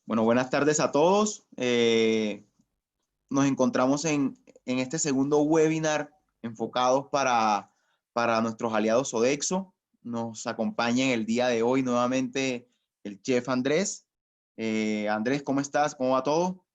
Bueno, buenas tardes a todos. Nos encontramos en este segundo webinar enfocados para nuestros aliados Sodexo. Nos acompaña en el día de hoy nuevamente el chef Andrés. Andrés, ¿cómo estás? ¿Cómo va todo?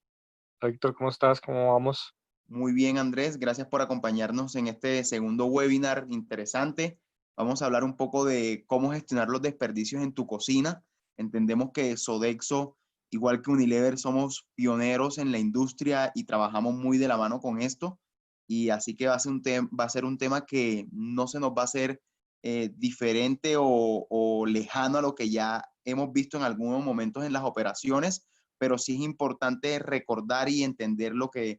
Héctor, ¿cómo estás? ¿Cómo vamos? Muy bien, Andrés. Gracias por acompañarnos en este segundo webinar interesante. Vamos a hablar un poco de cómo gestionar los desperdicios en tu cocina. Entendemos que Sodexo, igual que Unilever, somos pioneros en la industria y trabajamos muy de la mano con esto. Y así que va a ser un tema que no se nos va a hacer diferente o lejano a lo que ya hemos visto en algunos momentos en las operaciones, pero sí es importante recordar y entender lo que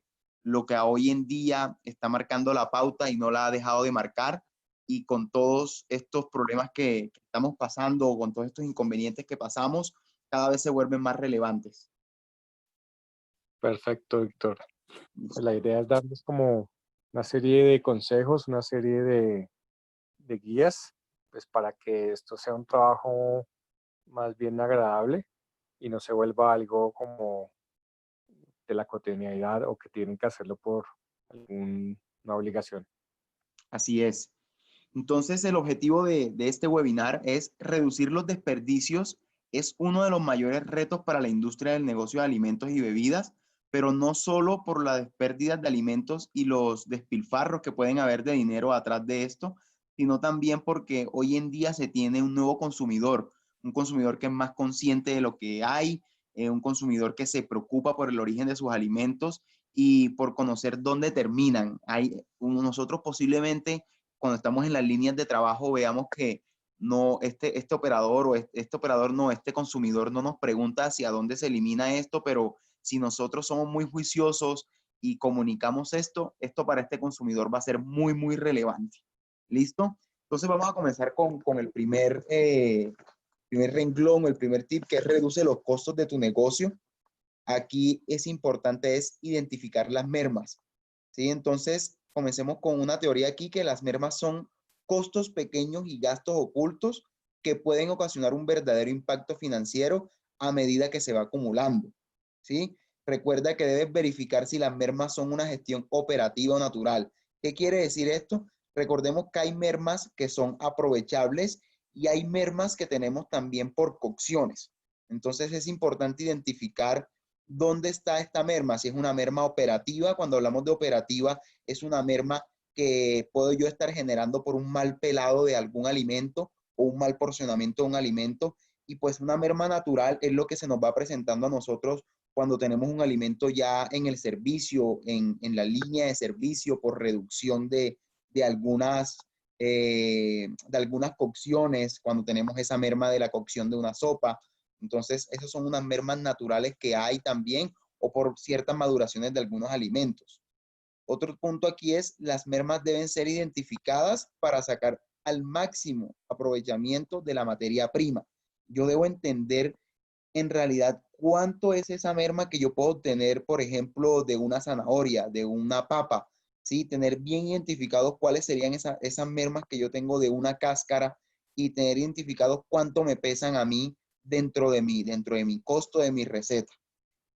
hoy en día está marcando la pauta y no la ha dejado de marcar. Y con todos estos problemas que estamos pasando, con todos estos inconvenientes que pasamos, cada vez se vuelven más relevantes. Perfecto, Héctor. Pues la idea es darles como una serie de consejos, una serie de guías, pues para que esto sea un trabajo más bien agradable y no se vuelva algo como de la cotidianidad o que tienen que hacerlo por alguna obligación. Así es. Entonces, el objetivo de este webinar es reducir los desperdicios. Es uno de los mayores retos para la industria del negocio de alimentos y bebidas, pero no solo por las pérdidas de alimentos y los despilfarros que pueden haber de dinero atrás de esto, sino también porque hoy en día se tiene un consumidor que es más consciente de lo que hay, un consumidor que se preocupa por el origen de sus alimentos y por conocer dónde terminan. Nosotros posiblemente cuando estamos en las líneas de trabajo veamos que no, este operador o este operador no, este consumidor no nos pregunta hacia dónde se elimina esto, pero si nosotros somos muy juiciosos y comunicamos esto para este consumidor va a ser muy, muy relevante. ¿Listo? Entonces vamos a comenzar con el primer renglón, el primer tip, que es reduce los costos de tu negocio. Aquí es importante es identificar las mermas. ¿Sí? Entonces, comencemos con una teoría aquí que las mermas son costos pequeños y gastos ocultos que pueden ocasionar un verdadero impacto financiero a medida que se va acumulando. ¿Sí? Recuerda que debes verificar si las mermas son una gestión operativa o natural. ¿Qué quiere decir esto? Recordemos que hay mermas que son aprovechables y hay mermas que tenemos también por cocciones. Entonces es importante identificar dónde está esta merma. Si es una merma operativa, cuando hablamos de operativa, es una merma que puedo yo estar generando por un mal pelado de algún alimento o un mal porcionamiento de un alimento. Y pues una merma natural es lo que se nos va presentando a nosotros cuando tenemos un alimento ya en el servicio, la línea de servicio por reducción de algunas cocciones, cuando tenemos esa merma de la cocción de una sopa. Entonces, esas son unas mermas naturales que hay también o por ciertas maduraciones de algunos alimentos. Otro punto aquí es las mermas deben ser identificadas para sacar al máximo aprovechamiento de la materia prima. Yo debo entender en realidad cuánto es esa merma que yo puedo obtener, por ejemplo, de una zanahoria, de una papa, ¿sí? Tener bien identificados cuáles serían esas mermas que yo tengo de una cáscara y tener identificados cuánto me pesan a mí dentro de mi costo de mi receta.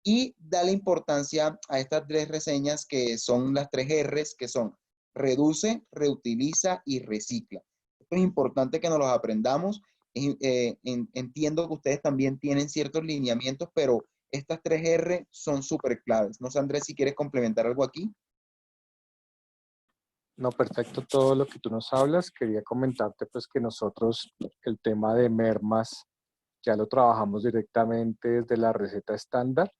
Y darle importancia a estas tres reseñas que son las tres R's, que son reduce, reutiliza y recicla. Esto es importante que nos los aprendamos. Entiendo que ustedes también tienen ciertos lineamientos, pero estas tres R son súper claves. No sé, Andrés, si quieres complementar algo aquí. No, perfecto todo lo que tú nos hablas. Quería comentarte pues que nosotros el tema de mermas ya lo trabajamos directamente desde la receta estándar.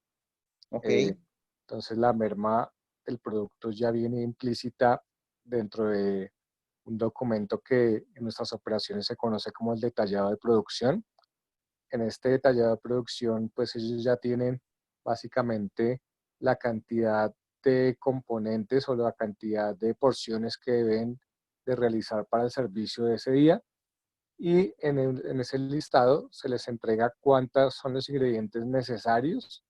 Ok, Eh, entonces la merma del producto ya viene implícita dentro de un documento que en nuestras operaciones se conoce como el detallado de producción. En este detallado de producción, pues ellos ya tienen básicamente la cantidad de componentes o la cantidad de porciones que deben de realizar para el servicio de ese día. Y en ese listado se les entrega cuántos son los ingredientes necesarios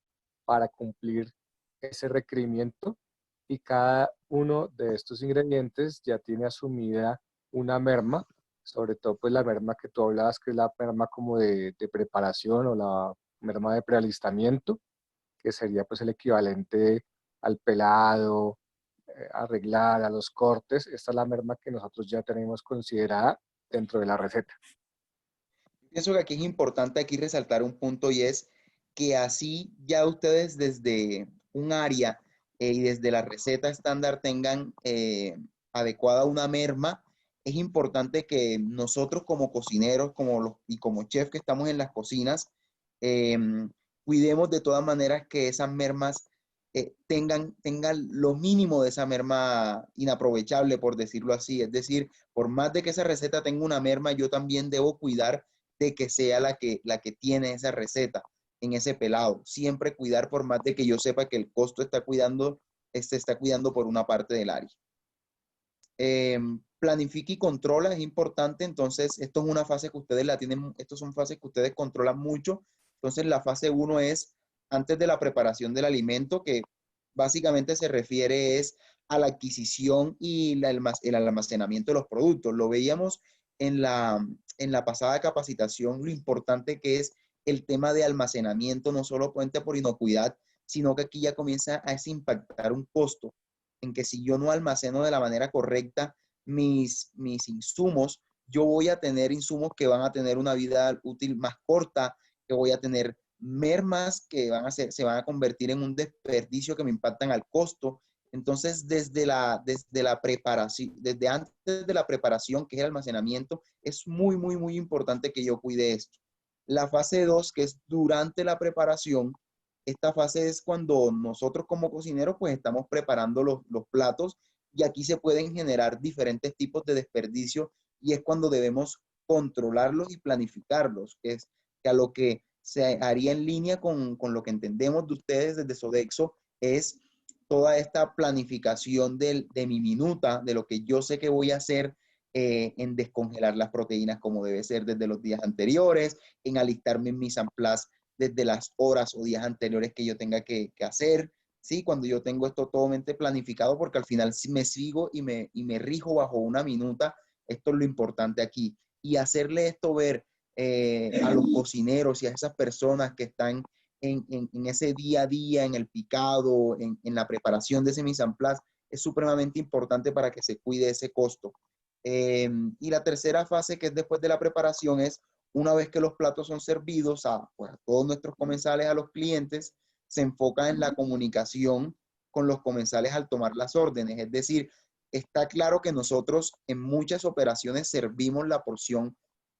para cumplir ese requerimiento, y cada uno de estos ingredientes ya tiene asumida una merma, sobre todo pues la merma que tú hablabas, que es la merma como de preparación o la merma de prealistamiento, que sería pues el equivalente al pelado, arreglar, a los cortes. Esta es la merma que nosotros ya tenemos considerada dentro de la receta. Pienso que aquí es importante aquí resaltar un punto y es que así ya ustedes desde un área y desde la receta estándar tengan adecuada una merma, es importante que nosotros como cocineros y como chef que estamos en las cocinas, eh, cuidemos de todas maneras que esas mermas tengan lo mínimo de esa merma inaprovechable, por decirlo así. Es decir, por más de que esa receta tenga una merma, yo también debo cuidar de que sea la que tiene esa receta en ese pelado. Siempre cuidar por más de que yo sepa que el costo se está cuidando por una parte del área. Planifica y controla es importante, entonces esto es una fase que ustedes la tienen, estos son fases que ustedes controlan mucho. Entonces la fase uno es antes de la preparación del alimento, que básicamente se refiere es a la adquisición y el almacenamiento de los productos. Lo veíamos en la pasada capacitación, lo importante que es el tema de almacenamiento, no solo cuenta por inocuidad, sino que aquí ya comienza a impactar un costo en que si yo no almaceno de la manera correcta mis insumos, yo voy a tener insumos que van a tener una vida útil más corta, que voy a tener mermas que se van a convertir en un desperdicio que me impactan al costo. Entonces, desde la preparación, desde antes de la preparación, que es el almacenamiento, es muy, muy, muy importante que yo cuide esto. La fase 2, que es durante la preparación, esta fase es cuando nosotros como cocineros pues estamos preparando los platos y aquí se pueden generar diferentes tipos de desperdicio y es cuando debemos controlarlos y planificarlos, que es que a lo que se haría en línea con lo que entendemos de ustedes desde Sodexo es toda esta planificación de mi minuta, de lo que yo sé que voy a hacer en descongelar las proteínas como debe ser desde los días anteriores, en alistarme en mis amplas desde las horas o días anteriores que yo tenga que hacer, ¿sí? Cuando yo tengo esto totalmente planificado, porque al final si me sigo y me rijo bajo una minuta, esto es lo importante aquí. Y hacerle esto ver a los cocineros y a esas personas que están en ese día a día, en el picado, en la preparación de ese mise en place, es supremamente importante para que se cuide ese costo. Y la tercera fase, que es después de la preparación, es una vez que los platos son servidos pues, a todos nuestros comensales, a los clientes, se enfoca en la comunicación con los comensales al tomar las órdenes. Es decir, está claro que nosotros en muchas operaciones servimos la porción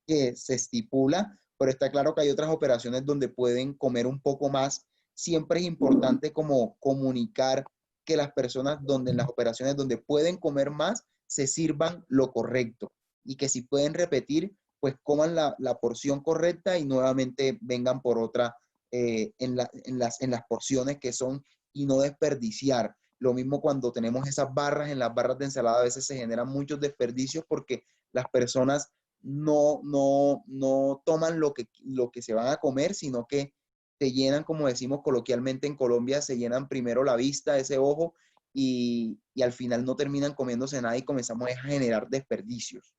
que se estipula, pero está claro que hay otras operaciones donde pueden comer un poco más. Siempre es importante como comunicar que las personas en las operaciones donde pueden comer más, se sirvan lo correcto y que si pueden repetir, pues coman la porción correcta y nuevamente vengan por otra en las porciones que son y no desperdiciar. Lo mismo cuando tenemos esas barras, en las barras de ensalada a veces se generan muchos desperdicios porque las personas no toman lo que se van a comer, sino que se llenan, como decimos coloquialmente en Colombia, se llenan primero la vista, ese ojo, y al final no terminan comiéndose nada y comenzamos a generar desperdicios.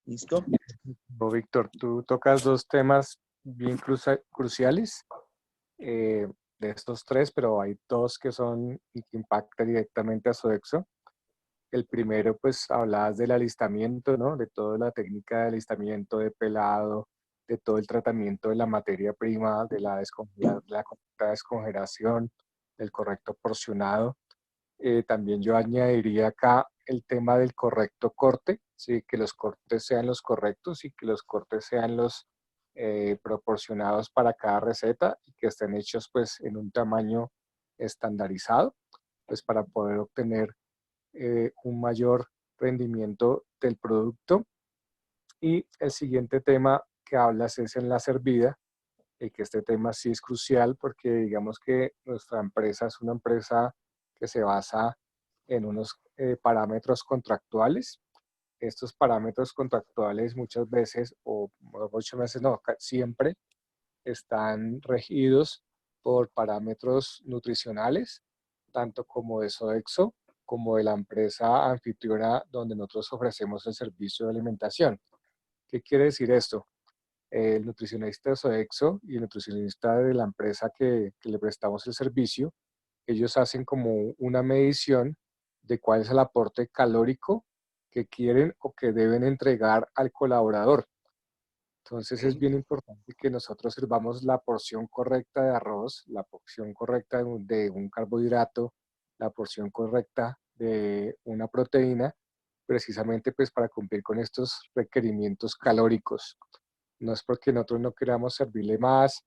¿Listo? Víctor, tú tocas dos temas bien cruciales de estos tres, pero hay dos que son y que impactan directamente a Sodexo. El primero, pues hablabas del alistamiento, ¿no? De toda la técnica de alistamiento, de pelado, de todo el tratamiento de la materia prima, de la correcta descongelación, del correcto porcionado. También yo añadiría acá el tema del correcto corte, ¿sí? Que los cortes sean los correctos y que los cortes sean los proporcionados para cada receta y que estén hechos pues en un tamaño estandarizado, pues para poder obtener un mayor rendimiento del producto. Y el siguiente tema que hablas es en la servida, y que este tema sí es crucial porque digamos que nuestra empresa es una empresa que se basa en unos parámetros contractuales. Estos parámetros contractuales muchas veces, o muchas veces no, siempre están regidos por parámetros nutricionales, tanto como de Sodexo como de la empresa anfitriona donde nosotros ofrecemos el servicio de alimentación. ¿Qué quiere decir esto? el nutricionista de Sodexo y el nutricionista de la empresa que le prestamos el servicio, ellos hacen como una medición de cuál es el aporte calórico que quieren o que deben entregar al colaborador. Entonces es Ok, bien importante que nosotros sirvamos la porción correcta de arroz, la porción correcta de un carbohidrato, la porción correcta de una proteína, precisamente pues para cumplir con estos requerimientos calóricos. No es porque nosotros no queramos servirle más,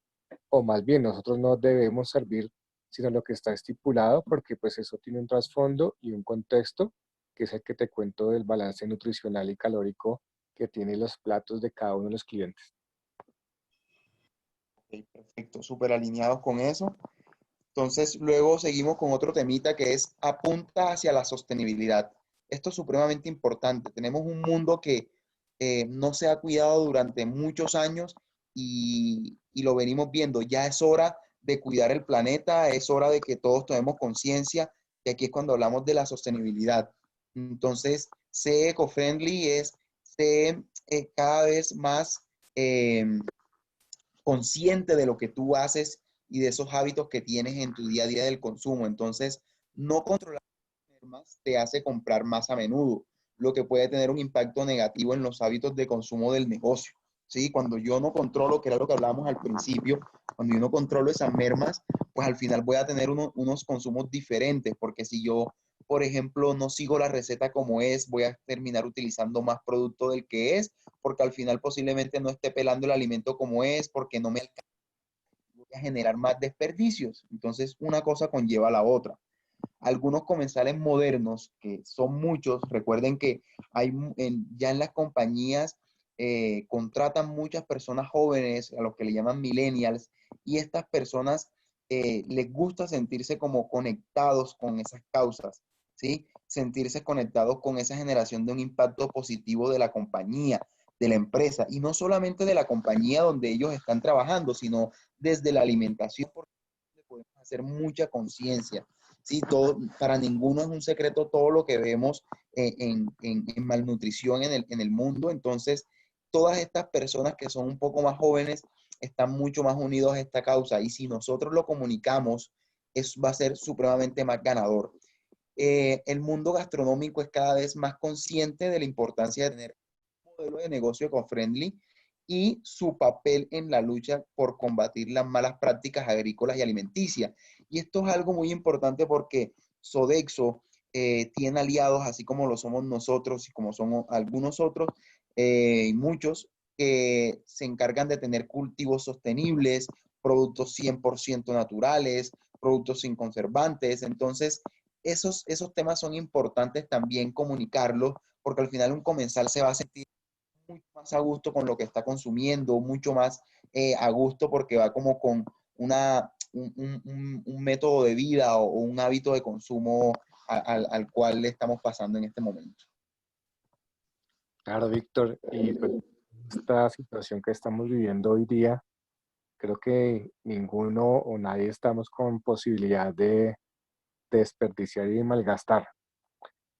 o más bien nosotros no debemos servir, sino lo que está estipulado, porque pues eso tiene un trasfondo y un contexto, que es el que te cuento del balance nutricional y calórico que tienen los platos de cada uno de los clientes. ok, perfecto, súper alineados con eso. Entonces, luego seguimos con otro temita que es apunta hacia la sostenibilidad. Esto es supremamente importante. Tenemos un mundo que no se ha cuidado durante muchos años y lo venimos viendo. Ya es hora de cuidar el planeta, es hora de que todos tomemos conciencia, y aquí es cuando hablamos de la sostenibilidad. Entonces, sé eco-friendly es ser cada vez más eh, consciente de lo que tú haces y de esos hábitos que tienes en tu día a día del consumo. Entonces, no controlar más te hace comprar más a menudo, lo que puede tener un impacto negativo en los hábitos de consumo del negocio. ¿Sí? Cuando yo no controlo, que era lo que hablábamos al principio, cuando yo no controlo esas mermas, pues al final voy a tener unos consumos diferentes, porque si yo, por ejemplo, no sigo la receta como es, voy a terminar utilizando más producto del que es, porque al final posiblemente no esté pelando el alimento como es, porque no me alcanza, voy a generar más desperdicios. Entonces, una cosa conlleva a la otra. Algunos comensales modernos, que son muchos, recuerden que hay ya en las compañías contratan muchas personas jóvenes, a los que le llaman millennials, y estas personas les gusta sentirse como conectados con esas causas, ¿sí? Sentirse conectados con esa generación de un impacto positivo de la compañía, de la empresa, y no solamente de la compañía donde ellos están trabajando, sino desde la alimentación, porque podemos hacer mucha conciencia. Sí, todo, para ninguno es un secreto todo lo que vemos en malnutrición en el mundo. Entonces, todas estas personas que son un poco más jóvenes están mucho más unidos a esta causa y si nosotros lo comunicamos, eso va a ser supremamente más ganador. El mundo gastronómico es cada vez más consciente de la importancia de tener un modelo de negocio eco-friendly y su papel en la lucha por combatir las malas prácticas agrícolas y alimenticias. Y esto es algo muy importante porque Sodexo tiene aliados, así como lo somos nosotros y como somos algunos otros, y muchos que se encargan de tener cultivos sostenibles, productos 100% naturales, productos sin conservantes. Entonces, esos temas son importantes también comunicarlos, porque al final un comensal se va a sentir mucho más a gusto con lo que está consumiendo, mucho más a gusto porque va como con un método de vida o un hábito de consumo al cual le estamos pasando en este momento. Claro, Víctor, y pues esta situación que estamos viviendo hoy día, creo que ninguno o nadie estamos con posibilidad de desperdiciar y de malgastar.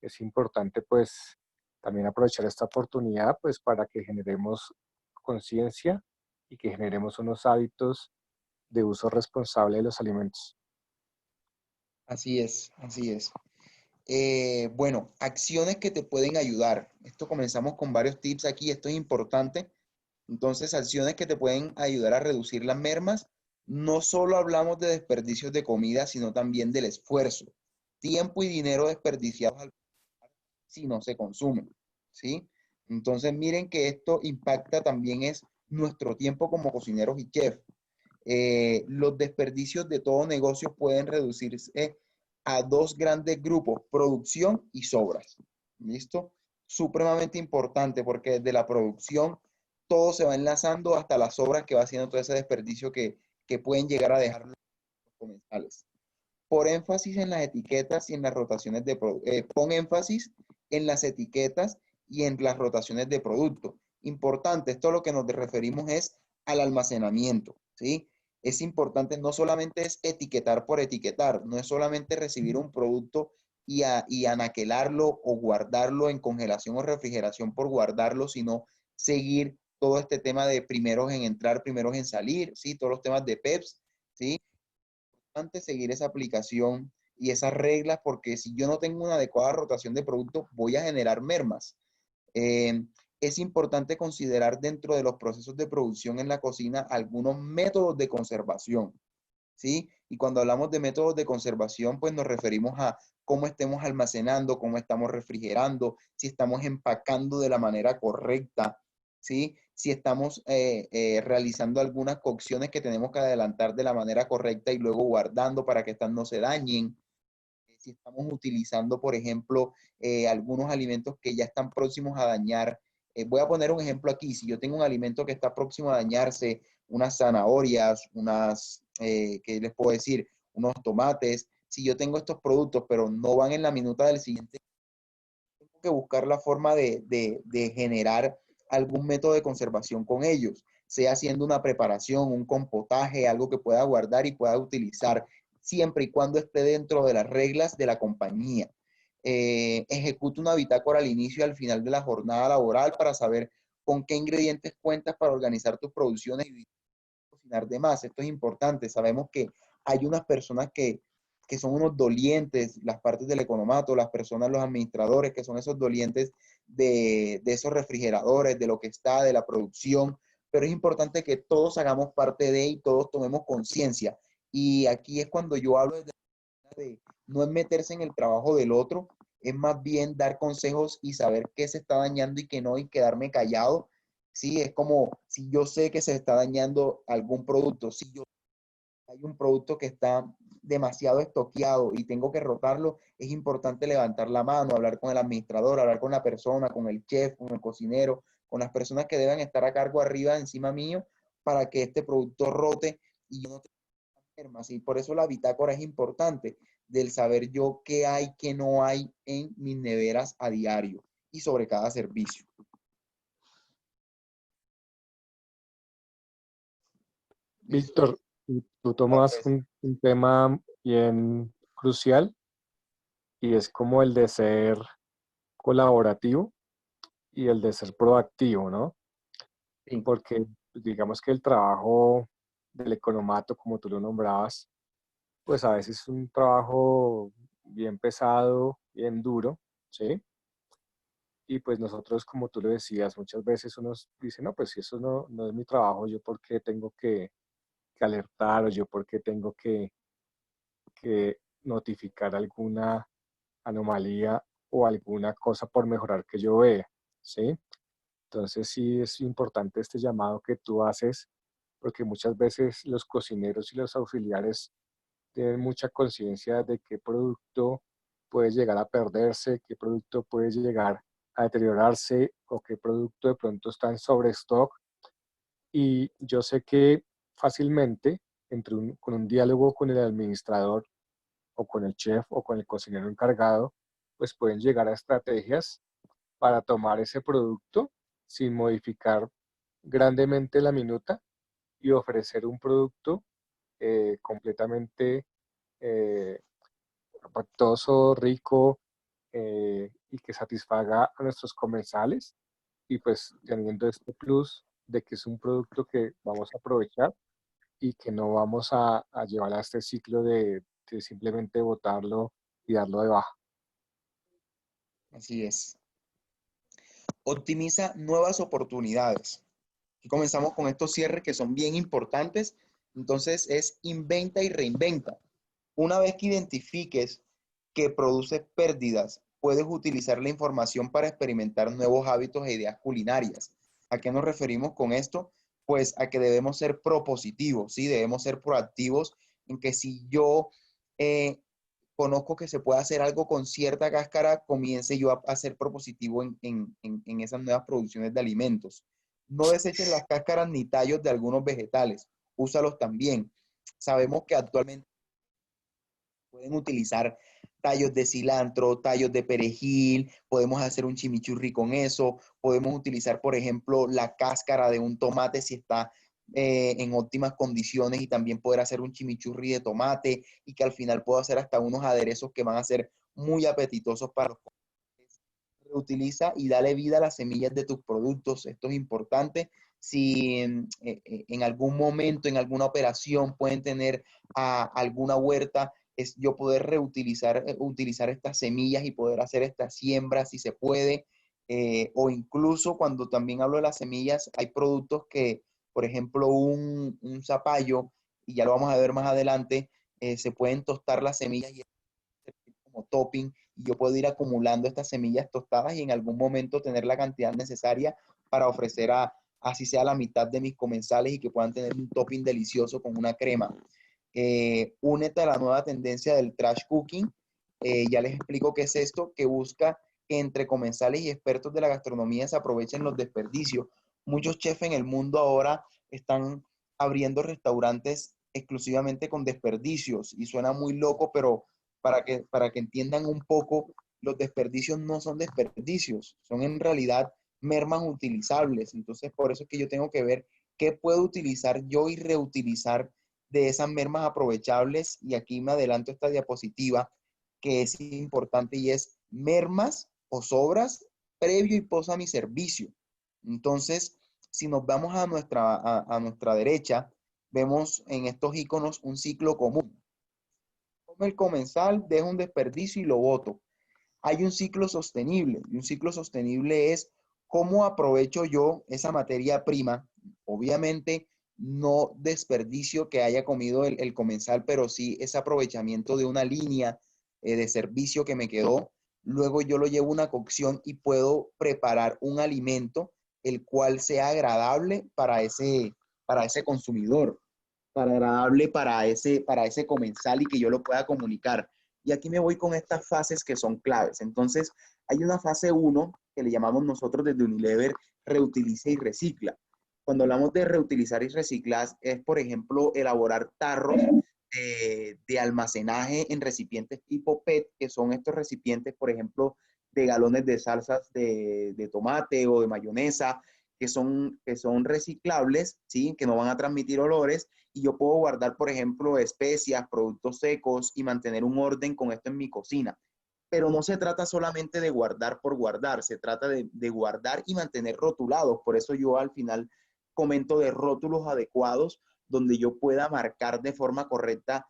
Es importante pues también aprovechar esta oportunidad pues para que generemos conciencia y que generemos unos hábitos de uso responsable de los alimentos. Así es, así es. Bueno, acciones que te pueden ayudar. Esto comenzamos con varios tips aquí, esto es importante. Entonces, acciones que te pueden ayudar a reducir las mermas. No solo hablamos de desperdicios de comida, sino también del esfuerzo, tiempo y dinero desperdiciados si no se consumen, ¿sí? Entonces, miren que esto impacta también es nuestro tiempo como cocineros y chefs. Los desperdicios de todo negocio pueden reducirse a dos grandes grupos, producción y sobras. ¿Listo? Supremamente importante porque desde la producción todo se va enlazando hasta las sobras que va haciendo todo ese desperdicio que pueden llegar a dejar los comensales. Por énfasis en las etiquetas y en las rotaciones de pon énfasis en las etiquetas y en las rotaciones de producto. Importante, esto lo que nos referimos es al almacenamiento, ¿sí? Es importante, no solamente es etiquetar por etiquetar, no es solamente recibir un producto y anaquelarlo o guardarlo en congelación o refrigeración por guardarlo, sino seguir todo este tema de primeros en entrar, primeros en salir, ¿sí? Todos los temas de PEPs, ¿sí? Es importante seguir esa aplicación y esas reglas, porque si yo no tengo una adecuada rotación de productos, voy a generar mermas. Es importante considerar dentro de los procesos de producción en la cocina algunos métodos de conservación, ¿sí? Y cuando hablamos de métodos de conservación, pues nos referimos a cómo estemos almacenando, cómo estamos refrigerando, si estamos empacando de la manera correcta, ¿sí? Si estamos realizando algunas cocciones que tenemos que adelantar de la manera correcta y luego guardando para que estas no se dañen. Si estamos utilizando, por ejemplo, algunos alimentos que ya están próximos a dañar. Voy a poner un ejemplo aquí. Si yo tengo un alimento que está próximo a dañarse, unas zanahorias, ¿qué les puedo decir? Unos tomates. Si yo tengo estos productos, pero no van en la minuta del siguiente, tengo que buscar la forma de generar algún método de conservación con ellos, sea haciendo una preparación, un compotaje, algo que pueda guardar y pueda utilizar siempre y cuando esté dentro de las reglas de la compañía. Ejecuta una bitácora al inicio y al final de la jornada laboral para saber con qué ingredientes cuentas para organizar tus producciones y cocinar de más. Esto es importante. Sabemos que hay unas personas que son unos dolientes, las partes del economato, las personas, los administradores, que son esos dolientes de esos refrigeradores, de lo que está, de la producción, pero es importante que todos hagamos parte de y todos tomemos conciencia. Y aquí es cuando yo hablo de no es meterse en el trabajo del otro, es más bien dar consejos y saber qué se está dañando y qué no, y quedarme callado. Sí, es como si yo sé que se está dañando algún producto, si yo hay un producto que está demasiado estoqueado y tengo que rotarlo, es importante levantar la mano, hablar con el administrador, hablar con la persona, con el chef, con el cocinero, con las personas que deben estar a cargo arriba, encima mío, para que este producto rote y yo no tenga enfermas. Y por eso la bitácora es importante, del saber yo qué hay, qué no hay en mis neveras a diario y sobre cada servicio. ¿Listo? Víctor, tú tomas un tema bien crucial y es como el de ser colaborativo y el de ser proactivo, ¿no? Sí, Porque digamos que el trabajo del economato, como tú lo nombrabas, pues a veces es un trabajo bien pesado, bien duro, ¿sí? Y pues nosotros, como tú lo decías, muchas veces uno dice, no, pues si eso no es mi trabajo, yo por qué tengo que alertar o yo por qué tengo que notificar alguna anomalía o alguna cosa por mejorar que yo vea, ¿sí? Entonces sí es importante este llamado que tú haces, porque muchas veces los cocineros y los auxiliares tienen mucha conciencia de qué producto puede llegar a perderse, qué producto puede llegar a deteriorarse o qué producto de pronto está en sobrestock. Y yo sé que fácilmente, con un diálogo con el administrador o con el chef o con el cocinero encargado, pues pueden llegar a estrategias para tomar ese producto sin modificar grandemente la minuta y ofrecer un producto completamente eh, apetitoso, rico y que satisfaga a nuestros comensales y pues teniendo este plus de que es un producto que vamos a aprovechar y que no vamos a llevar a este ciclo de simplemente botarlo y darlo de baja. así es. Optimiza nuevas oportunidades. Y comenzamos con estos cierres que son bien importantes. Entonces es inventa y reinventa. Una vez que identifiques que produce pérdidas, puedes utilizar la información para experimentar nuevos hábitos e ideas culinarias. ¿A qué nos referimos con esto? Pues a que debemos ser propositivos, ¿sí? Debemos ser proactivos en que si yo eh, conozco que se puede hacer algo con cierta cáscara, comience yo a ser propositivo en esas nuevas producciones de alimentos. No desechen las cáscaras ni tallos de algunos vegetales, úsalos también. Sabemos que actualmente pueden utilizar tallos de cilantro, tallos de perejil, podemos hacer un chimichurri con eso, podemos utilizar, por ejemplo, la cáscara de un tomate si está en óptimas condiciones y también poder hacer un chimichurri de tomate y que al final puedo hacer hasta unos aderezos que van a ser muy apetitosos para los comerciantes. Reutiliza y dale vida a las semillas de tus productos. Esto es importante. si en algún momento, en alguna operación pueden tener alguna huerta, es yo poder reutilizar utilizar estas semillas y poder hacer estas siembras si se puede. O incluso cuando también hablo de las semillas, hay productos que, por ejemplo, un zapallo, y ya lo vamos a ver más adelante, se pueden tostar las semillas y como topping, y yo puedo ir acumulando estas semillas tostadas y en algún momento tener la cantidad necesaria para ofrecer así sea la mitad de mis comensales y que puedan tener un topping delicioso con una crema. Únete a la nueva tendencia del trash cooking. Ya les explico qué es esto, que busca que entre comensales y expertos de la gastronomía se aprovechen los desperdicios. Muchos chefs en el mundo ahora están abriendo restaurantes exclusivamente con desperdicios y suena muy loco, pero para que entiendan un poco, los desperdicios no son desperdicios, son en realidad mermas utilizables. Entonces, por eso es que yo tengo que ver qué puedo utilizar yo y reutilizar de esas mermas aprovechables. Y aquí me adelanto esta diapositiva que es importante y es mermas o sobras previo y post a mi servicio. Entonces, si nos vamos a nuestra derecha, vemos en estos iconos un ciclo común. Como el comensal, dejo un desperdicio y lo boto. Hay un ciclo sostenible, y un ciclo sostenible es cómo aprovecho yo esa materia prima. Obviamente, no desperdicio que haya comido el comensal, pero sí ese aprovechamiento de una línea de servicio que me quedó. Luego yo lo llevo a una cocción y puedo preparar un alimento el cual sea agradable para ese consumidor, para agradable para ese comensal y que yo lo pueda comunicar. Y aquí me voy con estas fases que son claves. Entonces, hay una fase uno que le llamamos nosotros desde Unilever reutiliza y recicla. Cuando hablamos de reutilizar y reciclar es, por ejemplo, elaborar tarros de almacenaje en recipientes tipo PET, que son estos recipientes, por ejemplo, de galones de salsas de tomate o de mayonesa, que son reciclables, ¿sí? Que no van a transmitir olores, y yo puedo guardar, por ejemplo, especias, productos secos y mantener un orden con esto en mi cocina. Pero no se trata solamente de guardar por guardar, se trata de guardar y mantener rotulados. Por eso yo al final comento de rótulos adecuados donde yo pueda marcar de forma correcta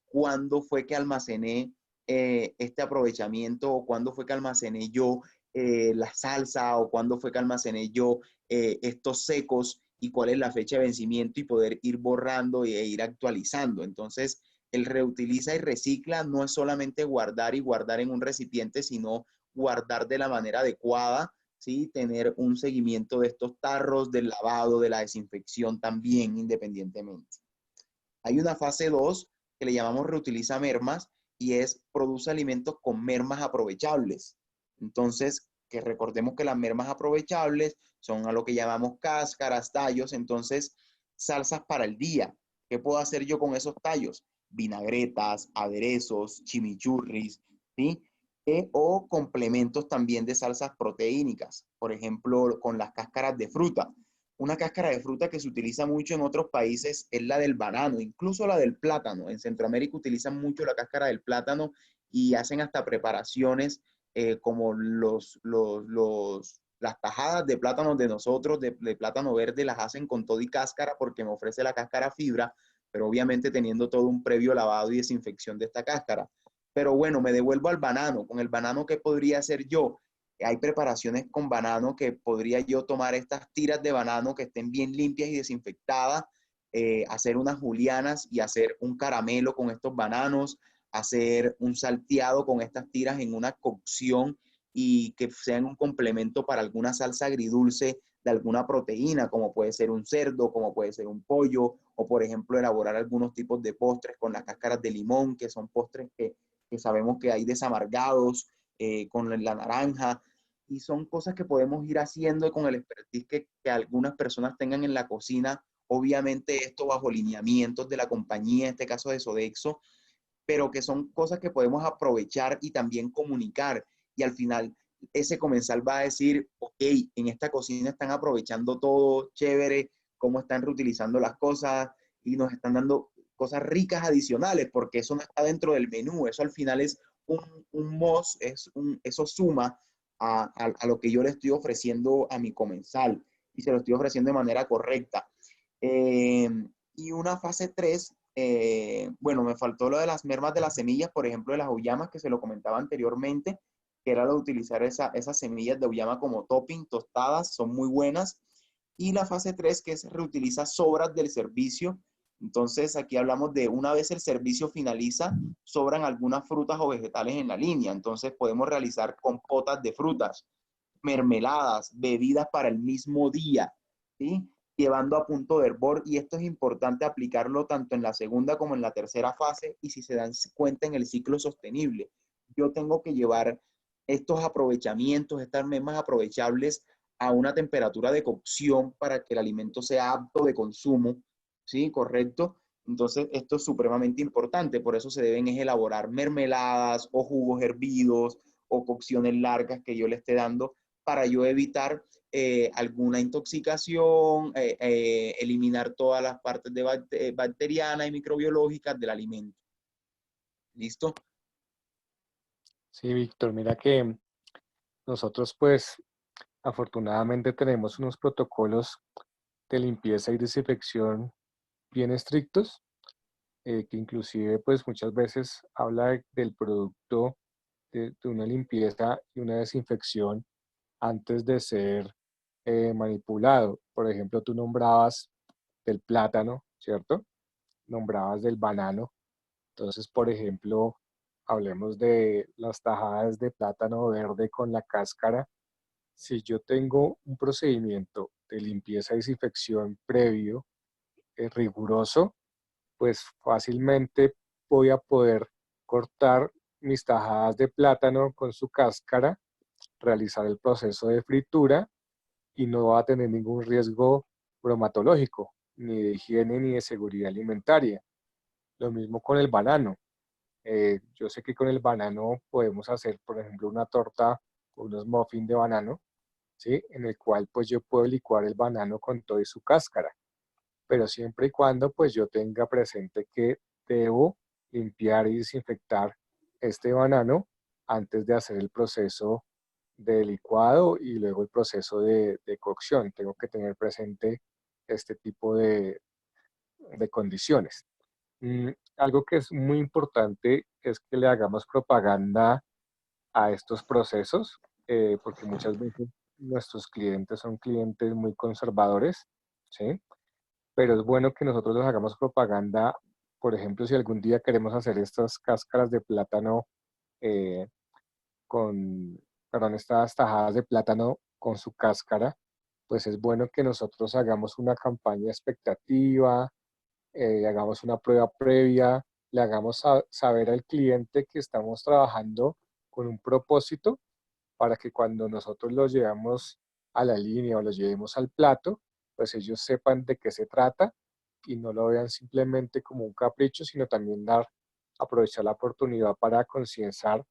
cuándo fue que almacené este aprovechamiento o cuándo fue que almacené yo la salsa o cuándo fue que almacené yo estos secos y cuál es la fecha de vencimiento y poder ir borrando e ir actualizando. Entonces, el reutiliza y recicla no es solamente guardar y guardar en un recipiente, sino guardar de la manera adecuada, ¿sí? Tener un seguimiento de estos tarros, del lavado, de la desinfección también, independientemente. Hay una fase 2 que le llamamos reutiliza mermas y es produce alimentos con mermas aprovechables. Entonces, que recordemos que las mermas aprovechables son a lo que llamamos cáscaras, tallos, entonces salsas para el día. ¿Qué puedo hacer yo con esos tallos? Vinagretas, aderezos, chimichurris, ¿sí? O complementos también de salsas proteínicas, por ejemplo, con las cáscaras de fruta. Una cáscara de fruta que se utiliza mucho en otros países es la del banano, incluso la del plátano. En Centroamérica utilizan mucho la cáscara del plátano y hacen hasta preparaciones como las tajadas de plátanos de nosotros, de plátano verde, las hacen con todo y cáscara porque me ofrece la cáscara fibra, pero obviamente teniendo todo un previo lavado y desinfección de esta cáscara. Pero bueno, me devuelvo al banano. Con el banano, ¿qué podría hacer yo? Hay preparaciones con banano que podría yo tomar estas tiras de banano que estén bien limpias y desinfectadas, hacer unas julianas y hacer un caramelo con estos bananos, hacer un salteado con estas tiras en una cocción y que sean un complemento para alguna salsa agridulce de alguna proteína, como puede ser un cerdo, como puede ser un pollo, o por ejemplo elaborar algunos tipos de postres con las cáscaras de limón, que son postres que sabemos que hay desamargados, con la naranja, y son cosas que podemos ir haciendo con el expertise que algunas personas tengan en la cocina, obviamente esto bajo lineamientos de la compañía, en este caso de Sodexo, pero que son cosas que podemos aprovechar y también comunicar. Y al final ese comensal va a decir, ok, en esta cocina están aprovechando todo, chévere, cómo están reutilizando las cosas y nos están dando cosas ricas adicionales, porque eso no está dentro del menú, eso al final es un most, eso suma a lo que yo le estoy ofreciendo a mi comensal. y se lo estoy ofreciendo de manera correcta. Y una fase 3, bueno, me faltó lo de las mermas de las semillas, por ejemplo, de las auyamas, que se lo comentaba anteriormente, que era lo de utilizar esas semillas de auyama como topping, tostadas, son muy buenas. Y la fase 3, que es reutiliza sobras del servicio. Entonces, aquí hablamos de una vez el servicio finaliza, sobran algunas frutas o vegetales en la línea. Entonces, podemos realizar compotas de frutas, mermeladas, bebidas para el mismo día, ¿sí? Llevando a punto de hervor, y esto es importante aplicarlo tanto en la segunda como en la tercera fase, y si se dan cuenta en el ciclo sostenible, yo tengo que llevar estos aprovechamientos, estas mermas aprovechables a una temperatura de cocción para que el alimento sea apto de consumo, ¿sí? Correcto. Entonces, esto es supremamente importante, por eso se deben elaborar mermeladas o jugos hervidos o cocciones largas que yo le esté dando para yo evitar alguna intoxicación, eliminar todas las partes bacterianas y microbiológicas del alimento. ¿Listo? Sí, Víctor, mira que nosotros pues afortunadamente tenemos unos protocolos de limpieza y desinfección bien estrictos, que inclusive pues muchas veces habla del producto de una limpieza y una desinfección antes de ser manipulado. Por ejemplo, tú nombrabas del plátano, ¿cierto? Nombrabas del banano. Entonces, por ejemplo, hablemos de las tajadas de plátano verde con la cáscara. Si yo tengo un procedimiento de limpieza y desinfección previo, riguroso, pues fácilmente voy a poder cortar mis tajadas de plátano con su cáscara, realizar el proceso de fritura y no va a tener ningún riesgo bromatológico, ni de higiene ni de seguridad alimentaria. Lo mismo con el banano. Yo sé que con el banano podemos hacer, por ejemplo, una torta o unos muffins de banano, ¿sí? En el cual pues yo puedo licuar el banano con todo y su cáscara, pero siempre y cuando pues yo tenga presente que debo limpiar y desinfectar este banano antes de hacer el proceso de licuado y luego el proceso de cocción. Tengo que tener presente este tipo de condiciones. Algo que es muy importante es que le hagamos propaganda a estos procesos, porque muchas veces nuestros clientes son clientes muy conservadores, ¿sí? Pero es bueno que nosotros les hagamos propaganda. Por ejemplo, si algún día queremos hacer estas cáscaras de plátano eh, con, perdón, estas tajadas de plátano con su cáscara, pues es bueno que nosotros hagamos una campaña expectativa, hagamos una prueba previa, le hagamos saber al cliente que estamos trabajando con un propósito para que cuando nosotros los llevamos a la línea o los llevemos al plato, pues ellos sepan de qué se trata y no lo vean simplemente como un capricho, sino también aprovechar la oportunidad para concienciar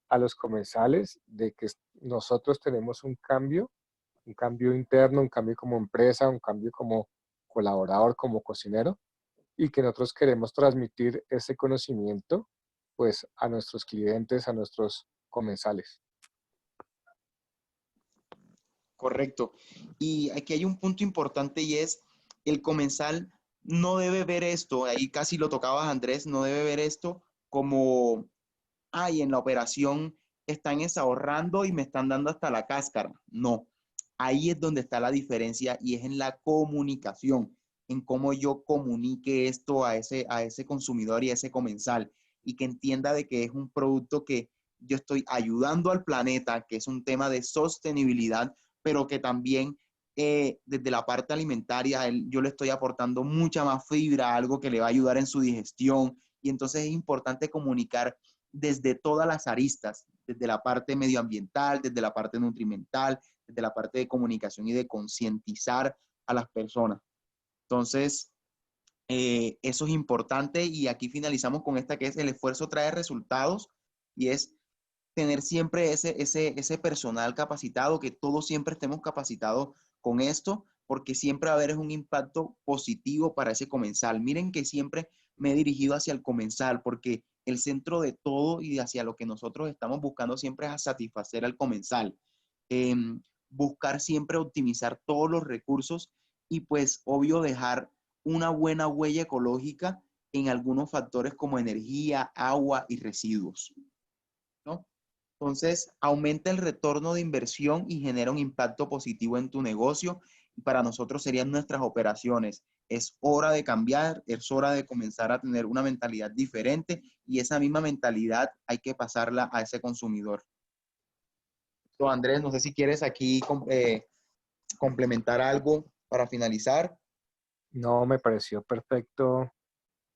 a los comensales de que nosotros tenemos un cambio interno, un cambio como empresa, un cambio como colaborador, como cocinero, y que nosotros queremos transmitir ese conocimiento pues a nuestros clientes, a nuestros comensales. Correcto. Y aquí hay un punto importante, y es el comensal no debe ver esto, ahí casi lo tocabas Andrés, no debe ver esto como, ay, en la operación están ahorrando y me están dando hasta la cáscara. No, ahí es donde está la diferencia, y es en la comunicación, en cómo yo comunique esto a ese consumidor y a ese comensal, y que entienda de que es un producto que yo estoy ayudando al planeta, que es un tema de sostenibilidad, pero que también desde la parte alimentaria yo le estoy aportando mucha más fibra, algo que le va a ayudar en su digestión, y entonces es importante comunicar desde todas las aristas, desde la parte medioambiental, desde la parte nutrimental, desde la parte de comunicación y de concientizar a las personas. Entonces, eso es importante, y aquí finalizamos con esta, que es: el esfuerzo trae resultados, y es tener siempre ese personal capacitado, que todos siempre estemos capacitados con esto, porque siempre va a haber un impacto positivo para ese comensal. Miren que siempre me he dirigido hacia el comensal, porque el centro de todo y hacia lo que nosotros estamos buscando siempre es a satisfacer al comensal. Eh, buscar siempre optimizar todos los recursos y pues obvio dejar una buena huella ecológica en algunos factores como energía, agua y residuos, ¿no? Entonces, aumenta el retorno de inversión y genera un impacto positivo en tu negocio. Y para nosotros serían nuestras operaciones. Es hora de cambiar, es hora de comenzar a tener una mentalidad diferente y esa misma mentalidad hay que pasarla a ese consumidor. Entonces, Andrés, no sé si quieres aquí complementar algo para finalizar. No, me pareció perfecto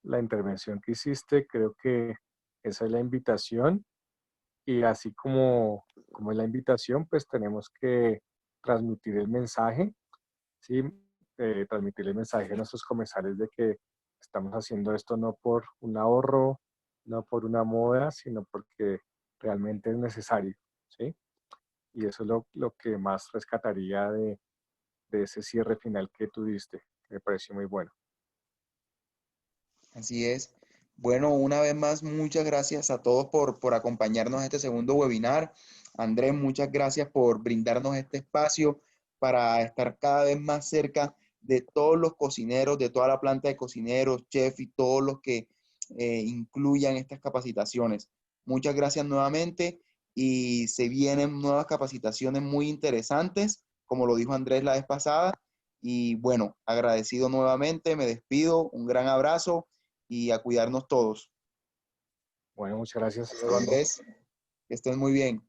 la intervención que hiciste. Creo que esa es la invitación y así como es la invitación, pues tenemos que transmitir el mensaje, ¿sí? Transmitir el mensaje a nuestros comensales de que estamos haciendo esto no por un ahorro, no por una moda, sino porque realmente es necesario, ¿sí? Y eso es lo que más rescataría de ese cierre final que tú diste, que me pareció muy bueno. Así es. Bueno, una vez más, muchas gracias a todos por acompañarnos a este segundo webinar. Andrés, muchas gracias por brindarnos este espacio para estar cada vez más cerca de todos los cocineros, de toda la planta de cocineros, chef y todos los que incluyan estas capacitaciones. Muchas gracias nuevamente y se vienen nuevas capacitaciones muy interesantes, como lo dijo Andrés la vez pasada. Y bueno, agradecido nuevamente, me despido, un gran abrazo y a cuidarnos todos. Bueno, muchas gracias. Hasta Hasta luego, luego. Andrés. Que estén muy bien.